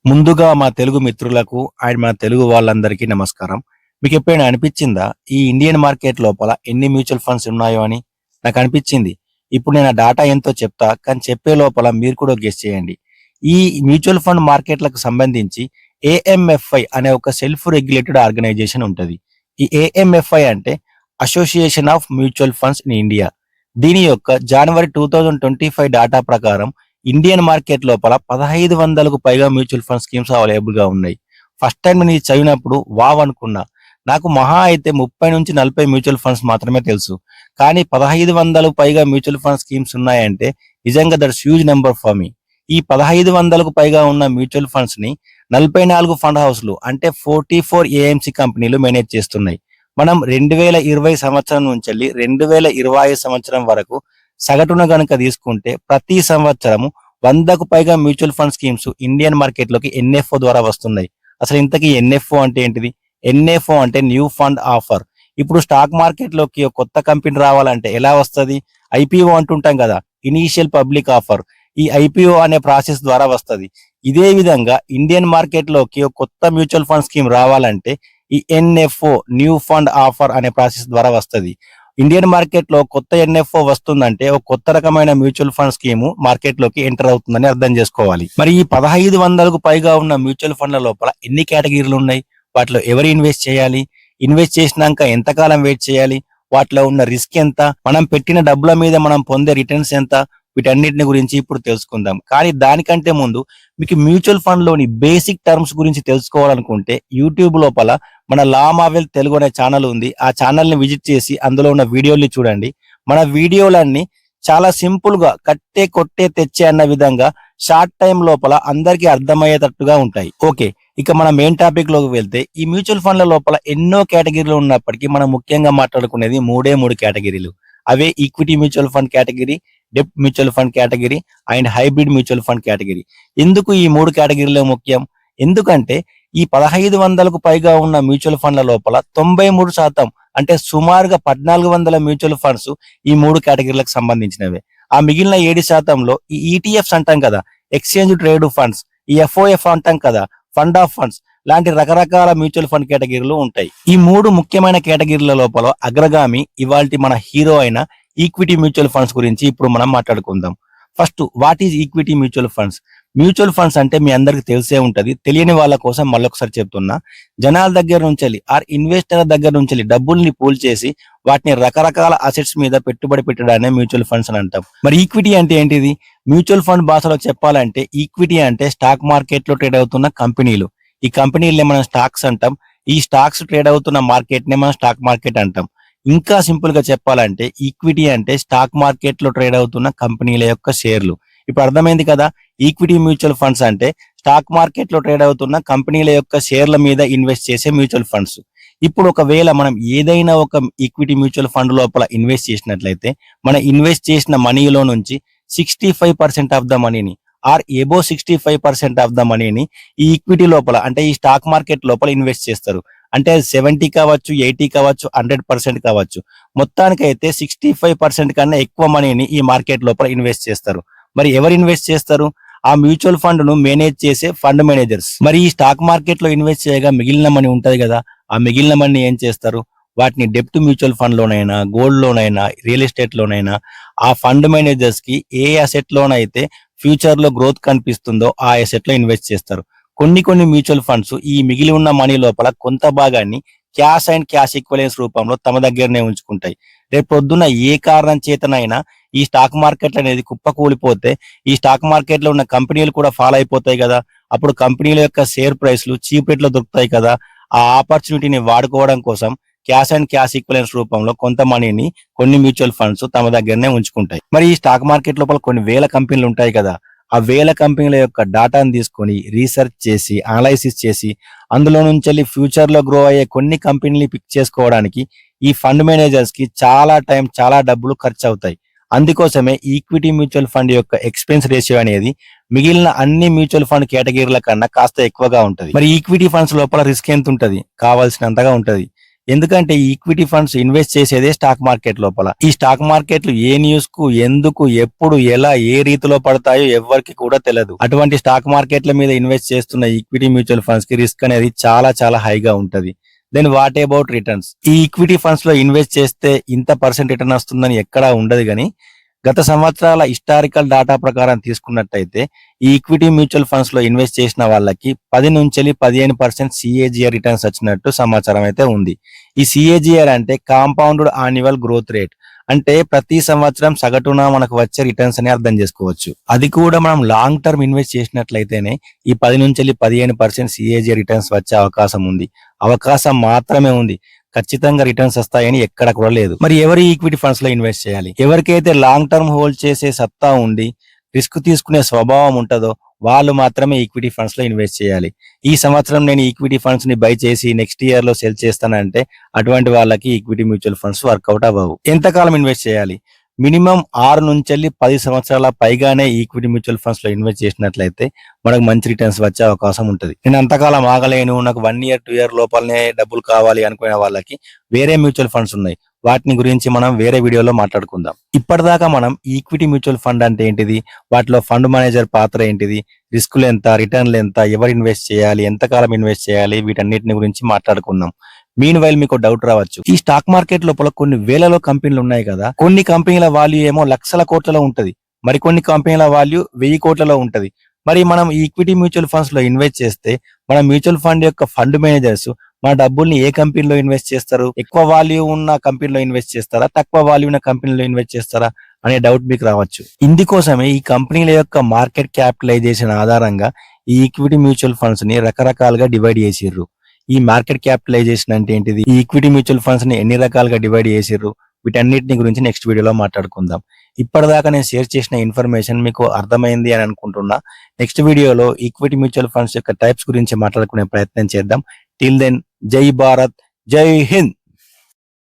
ముందుగా మా తెలుగు మిత్రులకు అండ్ మన తెలుగు వాళ్ళందరికీ నమస్కారం. మీకెప్పుడైనా అనిపిచ్చిందా? ఈ ఇండియన్ మార్కెట్ లోపల ఎన్ని మ్యూచువల్ ఫండ్స్ ఉన్నాయో అని? నాకనిపిచ్చింది. ఇప్పుడు నేను ఆ డాటా ఎంతో చెప్తా. కానీ చెప్పే లోపల మీరు కూడా గెస్ చేయండి. ఈ మ్యూచువల్ ఫండ్ మార్కెట్‌లకు సంబంధించి ఏఎంఎఫ్ఐ అనే ఒక సెల్ఫ్ రెగ్యులేటెడ్ ఆర్గనైజేషన్ ఉంటది. ఈ ఏఎంఎఫ్ఐ అంటే association of mutual funds in India. దీని యొక్క జనవరి 2025 డాటా ప్రకారం ఇండియన్ మార్కెట్ లోపల 1500కు పైగా మ్యూచువల్ ఫండ్ స్కీమ్స్ అవైలబుల్‌గా ఉన్నాయి. ఫస్ట్ టైమ్ నేను ఇది చదివినప్పుడు వావ్! అనుకున్నా. నాకు మహా అయితే 30-40 మ్యూచువల్ ఫండ్స్ మాత్రమే తెలుసు. కానీ 1500కు పైగా మ్యూచువల్ ఫండ్ స్కీమ్స్ ఉన్నాయంటే నిజంగా that's huge number for me. ఈ 1500కు పైగా ఉన్న మ్యూచువల్ ఫండ్స్‌ని 44 ఫండ్ హౌస్‌లు అంటే 44 ఏఎంసీ కంపెనీలు మేనేజ్ చేస్తున్నాయి. మనం 2020 సంవత్సరం నుంచెల్లి 2025 సంవత్సరం వరకు సగటున గనుక తీసుకుంటే ప్రతి సంవత్సరము 100కు పైగా మ్యూచువల్ ఫండ్ స్కీమ్స్ ఇండియన్ మార్కెట్‌లోకి ఎన్ఎఫ్ఓ ద్వారా వస్తున్నాయి. అసలు ఇంతకీ ఎన్ఎఫ్ఓ అంటే ఏంటిది? ఎన్ఎఫ్ఓ అంటే న్యూ ఫండ్ ఆఫర్. ఇప్పుడు స్టాక్ మార్కెట్‌లోకి ఒక కొత్త కంపెనీ రావాలంటే ఎలా వస్తది? ఐపీఓ అంటుంటాం కదా! Initial public offer. ఈ ఐపీఓ అనే ప్రాసెస్ ద్వారా వస్తది. ఇదే విధంగా ఇండియన్ మార్కెట్‌లోకి ఒక కొత్త మ్యూచువల్ ఫండ్ స్కీమ్ రావాలంటే ఈ ఎన్ఎఫ్ఓ న్యూ ఫండ్ ఆఫర్ అనే ప్రాసెస్ ద్వారా వస్తది. ఇండియన్ మార్కెట్‌లో కొత్త ఎన్ఎఫ్ఓ వస్తుందంటే ఒక కొత్త రకమైన మ్యూచువల్ ఫండ్ స్కీము మార్కెట్‌లోకి ఎంటర్ అవుతుందని అర్థం చేసుకోవాలి. మరి ఈ 1500కు పైగా ఉన్న మ్యూచువల్ ఫండ్ల లోపల ఎన్ని కేటగిరీలు ఉన్నాయి? వాటిలో ఎవరు ఇన్వెస్ట్ చేయాలి? ఇన్వెస్ట్ చేసినాంక ఎంతకాలం వెయిట్ చేయాలి? వాటిలో ఉన్న రిస్క్ ఎంత? మనం పెట్టిన డబ్బుల మీద మనం పొందే రిటర్న్స్ ఎంత? వీటన్నిటిని గురించి ఇప్పుడు తెలుసుకుందాం. కానీ దానికంటే ముందు మీకు మ్యూచువల్ ఫండ్‌లోని బేసిక్ టర్మ్స్ గురించి తెలుసుకోవాలనుకుంటే యూట్యూబ్ లోపల మన లా మావెల్ తెలుగు అనే ఛానల్ ఉంది. ఆ ఛానల్‌ని విజిట్ చేసి అందులో ఉన్న వీడియోల్ని చూడండి. మన వీడియోలన్నీ చాలా సింపుల్‌గా కట్టే, కొట్టే, తెచ్చే అన్న విధంగా షార్ట్ టైమ్ లోపల అందరికీ అర్థమయ్యేటట్టుగా ఉంటాయి. ఓకే. ఇక మన మెయిన్ టాపిక్‌లోకి వెళ్తే ఈ మ్యూచువల్ ఫండ్ల లోపల ఎన్నో కేటగిరీలు ఉన్నప్పటికీ మనం ముఖ్యంగా మాట్లాడుకునేది 3 కేటగిరీలు. అవే ఈక్విటీ మ్యూచువల్ ఫండ్ కేటగిరీ, డెబ్ట్ mutual fund category and hybrid mutual fund category. ఎందుకు ఈ 3 కేటగిరీలు ముఖ్యం? ఎందుకంటే ఈ 1500కు పైగా ఉన్న మ్యూచువల్ ఫండ్ల లోపల 93% అంటే సుమారుగా 1400 మ్యూచువల్ ఫండ్స్ ఈ 3 కేటగిరీలకు సంబంధించినవే. ఆ మిగిలిన 7%లో ఈ ఈటీఎఫ్స్ అంటాం కదా, ఎక్స్‌చేంజ్ ట్రేడ్ ఫండ్స్, ఈ ఎఫ్ఓఎఫ్ అంటాం కదా, ఫండ్ ఆఫ్ ఫండ్స్ లాంటి రకరకాల మ్యూచువల్ ఫండ్ కేటగిరీలు ఉంటాయి. ఈ 3 ముఖ్యమైన కేటగిరీల లోపల అగ్రగామి ఇవాల్టి మన హీరో అయిన ఈక్విటీ మ్యూచువల్ ఫండ్స్ గురించి ఇప్పుడు మనం మాట్లాడుకుందాం. First what is equity mutual funds? Mutual funds అంటే మీ అందరికి తెలిసే ఉంటది. తెలియని వాళ్ళ కోసం మళ్ళొకసారి చెప్తున్నా. జనాల దగ్గర నుంచెల్లి ఇన్వెస్టర్ల దగ్గర నుంచెల్లి డబ్బుల్ని పూల్ చేసి వాటిని రకరకాల అసెట్స్ మీద పెట్టుబడి పెట్టడాన్నే మ్యూచువల్ ఫండ్స్ అని అంటాం. మరి ఈక్విటీ అంటే ఏంటిది? మ్యూచువల్ ఫండ్ భాషలో చెప్పాలంటే ఈక్విటీ అంటే స్టాక్ మార్కెట్‌లో ట్రేడ్ అవుతున్న కంపెనీలు. ఈ కంపెనీలనే మనం స్టాక్స్ అంటాం. ఈ స్టాక్స్ ట్రేడ్ అవుతున్న మార్కెట్‌నే మనం స్టాక్ మార్కెట్ అంటాం. ఇంకా సింపుల్ గా చెప్పాలంటే ఈక్విటీ అంటే స్టాక్ మార్కెట్ లో ట్రేడ్ అవుతున్న కంపెనీల యొక్క షేర్లు. ఇప్పుడు అర్థమైంది కదా, ఈక్విటీ మ్యూచువల్ ఫండ్స్ అంటే స్టాక్ మార్కెట్ లో ట్రేడ్ అవుతున్న కంపెనీల యొక్క షేర్ల మీద ఇన్వెస్ట్ చేసే మ్యూచువల్ ఫండ్స్. ఇప్పుడు ఒకవేళ మనం ఏదైనా ఒక ఈక్విటీ మ్యూచువల్ ఫండ్ లోపల ఇన్వెస్ట్ చేసినట్లయితే మనం ఇన్వెస్ట్ చేసిన మనీలో నుంచి 65% ఆఫ్ ద మనీని ఎబో 65% ఆఫ్ ద మనీని ఈ ఈక్విటీ లోపల అంటే ఈ స్టాక్ మార్కెట్ లోపల ఇన్వెస్ట్ చేస్తారు. అంటే అది 70 కావచ్చు, 80 కావచ్చు, 100% కావచ్చు. మొత్తానికైతే 65% కన్నా ఎక్కువ మనీని ఈ మార్కెట్ లోపల ఇన్వెస్ట్ చేస్తారు. మరి ఎవరు ఇన్వెస్ట్ చేస్తారు? ఆ మ్యూచువల్ ఫండ్ ను మేనేజ్ చేసే ఫండ్ మేనేజర్స్. మరి ఈ స్టాక్ మార్కెట్ లో ఇన్వెస్ట్ చేయగా మిగిలిన మనీ ఉంటది కదా, ఆ మిగిలిన మనీ ఏం చేస్తారు? వాటిని డెబ్ట్ మ్యూచువల్ ఫండ్ లోనైనా, గోల్డ్ లోనైనా, రియల్ ఎస్టేట్ లోనైనా ఆ ఫండ్ మేనేజర్స్ కి ఏ అసెట్ లోనైతే ఫ్యూచర్ లో గ్రోత్ కనిపిస్తుందో ఆ అసెట్ లో ఇన్వెస్ట్ చేస్తారు. కొన్ని మ్యూచువల్ ఫండ్స్ ఈ మిగిలి ఉన్న మనీ లోపల కొంత భాగాన్ని క్యాష్ అండ్ క్యాష్ ఈక్వలెన్స్ రూపంలో తమ దగ్గరనే ఉంచుకుంటాయి. రేపు పొద్దున్న ఏ కారణం చేతనైనా ఈ స్టాక్ మార్కెట్ అనేది కుప్పకూలిపోతే ఈ స్టాక్ మార్కెట్ లో ఉన్న కంపెనీలు కూడా ఫాలో అయిపోతాయి కదా. అప్పుడు కంపెనీల యొక్క షేర్ ప్రైస్లు చీప్ రేట్ లో దొరుకుతాయి కదా. ఆ ఆపర్చునిటీని వాడుకోవడం కోసం క్యాష్ అండ్ క్యాష్ ఈక్వలెన్స్ రూపంలో కొంత మనీని కొన్ని మ్యూచువల్ ఫండ్స్ తమ దగ్గరనే ఉంచుకుంటాయి. మరి ఈ స్టాక్ మార్కెట్ లోపల కొన్ని వేల కంపెనీలు ఉంటాయి కదా. ఆ వేల కంపెనీల యొక్క డాటాను తీసుకొని రీసెర్చ్ చేసి అనలైసిస్ చేసి అందులో నుంచి ఫ్యూచర్ లో గ్రో అయ్యే కొన్ని కంపెనీలు పిక్ చేసుకోవడానికి ఈ ఫండ్ మేనేజర్స్ కి చాలా టైం, చాలా డబ్బులు ఖర్చు అవుతాయి. అందుకోసమే ఈక్విటీ మ్యూచువల్ ఫండ్ యొక్క ఎక్స్పెన్స్ రేషియో అనేది మిగిలిన అన్ని మ్యూచువల్ ఫండ్ కేటగిరీల కన్నా కాస్త ఎక్కువగా ఉంటది. మరి ఈక్విటీ ఫండ్స్ లోపల రిస్క్ ఎంత ఉంటది? కావాల్సినంతగా ఉంటది. ఎందుకంటే ఈ ఈక్విటీ ఫండ్స్ ఇన్వెస్ట్ చేసేదే స్టాక్ మార్కెట్ లోపల. ఈ స్టాక్ మార్కెట్లు ఏ న్యూస్ కు, ఎందుకు, ఎప్పుడు, ఎలా, ఏ రీతిలో పడతాయో ఎవ్వరికి కూడా తెలియదు. అటువంటి స్టాక్ మార్కెట్ల మీద ఇన్వెస్ట్ చేస్తున్న ఈక్విటీ మ్యూచువల్ ఫండ్స్ కి రిస్క్ అనేది చాలా చాలా హైగా ఉంటది. Then what about returns? ఈ ఈక్విటీ ఫండ్స్ లో ఇన్వెస్ట్ చేస్తే ఇంత పర్సెంట్ రిటర్న్ వస్తుందని ఎక్కడా ఉండదు కానీ గత సంవత్సరాల హిస్టారికల్ డేటా ప్రకారం తీసుకున్నట్టయితే ఈ ఈక్విటీ మ్యూచువల్ ఫండ్స్ లో ఇన్వెస్ట్ చేసిన వాళ్ళకి 10 నుంచి 15% సిఏజిఆర్ రిటర్న్స్ వచ్చినట్టు సమాచారం అయితే ఉంది. ఈ సిఏజిఆర్ అంటే కాంపౌండ్ యాన్యువల్ గ్రోత్ రేట్, అంటే ప్రతి సంవత్సరం సగటున మనకు వచ్చే రిటర్న్స్ అని అర్థం చేసుకోవచ్చు. అది కూడా మనం లాంగ్ టర్మ్ ఇన్వెస్ట్ చేసినట్లయితేనే ఈ 10 నుంచి 15% సిఏజిఆర్ రిటర్న్స్ వచ్చే అవకాశం ఉంది. అవకాశం మాత్రమే ఉంది, ఖచ్చితంగా రిటర్న్స్ వస్తాయని ఎక్కడ కూడా లేదు. మరి ఎవరి ఈక్విటీ ఫండ్స్ లో ఇన్వెస్ట్ చేయాలి? ఎవరికైతే లాంగ్ టర్మ్ హోల్డ్ చేసే సత్తా ఉండి రిస్క్ తీసుకునే స్వభావం ఉంటుందో వాళ్ళు మాత్రమే ఈక్విటీ ఫండ్స్ లో ఇన్వెస్ట్ చేయాలి. ఈ సంవత్సరం నేను ఈక్విటీ ఫండ్స్ ని బై చేసి నెక్స్ట్ ఇయర్ లో సెల్ చేస్తానంటే అటువంటి వాళ్ళకి ఈక్విటీ మ్యూచువల్ ఫండ్స్ వర్కౌట్ అవ్వవు. ఎంతకాలం ఇన్వెస్ట్ చేయాలి? మినిమం 6 నుంచి 10 సంవత్సరాల పైగానే ఈక్విటీ మ్యూచువల్ ఫండ్స్ లో ఇన్వెస్ట్ చేసినట్లయితే మనకు మంచి రిటర్న్స్ వచ్చే అవకాశం ఉంటుంది. నేను అంతకాలం ఆగలేను, నాకు 1 ఇయర్ 2 ఇయర్ లోపలనే డబ్బులు కావాలి అనుకునే వాళ్ళకి వేరే మ్యూచువల్ ఫండ్స్ ఉన్నాయి. వాటిని గురించి మనం వేరే వీడియోలో మాట్లాడుకుందాం. ఇప్పటిదాకా మనం ఈక్విటీ మ్యూచువల్ ఫండ్ అంటే ఏంటిది, వాటిలో ఫండ్ మేనేజర్ పాత్ర ఏంటిది, రిస్కులు ఎంత, రిటర్న్లు ఎంత, ఎవరు ఇన్వెస్ట్ చేయాలి, ఎంతకాలం ఇన్వెస్ట్ చేయాలి, వీటన్నిటిని గురించి మాట్లాడుకుందాం. మీన్ వైల్ మీకు డౌట్ రావచ్చు, ఈ స్టాక్ మార్కెట్ లోపల కొన్ని వేలలో కంపెనీలు ఉన్నాయి కదా, కొన్ని కంపెనీల వాల్యూ ఏమో లక్షల కోట్లలో ఉంటది, మరికొన్ని కంపెనీల వాల్యూ 1000 కోట్లలో ఉంటది. మరి మనం ఈక్విటీ మ్యూచువల్ ఫండ్స్ లో ఇన్వెస్ట్ చేస్తే మన మ్యూచువల్ ఫండ్ యొక్క ఫండ్ మేనేజర్స్ మన డబ్బుల్ని ఏ కంపెనీలో ఇన్వెస్ట్ చేస్తారు? ఎక్కువ వాల్యూ ఉన్న కంపెనీలో ఇన్వెస్ట్ చేస్తారా, తక్కువ వాల్యూ ఉన్న కంపెనీలో ఇన్వెస్ట్ చేస్తారా అనే డౌట్ మీకు రావచ్చు. ఇందుకోసమే ఈ కంపెనీల యొక్క మార్కెట్ క్యాపిటలైజేషన్ ఆధారంగా ఈ ఈక్విటీ మ్యూచువల్ ఫండ్స్ ని రకరకాలుగా డివైడ్ చేసిర్రు. ఈ మార్కెట్ క్యాపిటలైజేషన్ అంటే ఏంటిది, ఈ ఈక్విటీ మ్యూచువల్ ఫండ్స్ ని ఎన్ని రకాలుగా డివైడ్ చేసిర్రు, వీటన్నిటిని గురించి నెక్స్ట్ వీడియోలో మాట్లాడుకుందాం. ఇప్పటిదాకా నేను షేర్ చేసిన ఇన్ఫర్మేషన్ మీకు అర్థమైంది అని అనుకుంటున్నా. నెక్స్ట్ వీడియోలో ఈక్విటీ మ్యూచువల్ ఫండ్స్ యొక్క టైప్స్ గురించి మాట్లాడుకునే ప్రయత్నం చేద్దాం. టిల్ దెన్, జై భారత్, జై హింద్.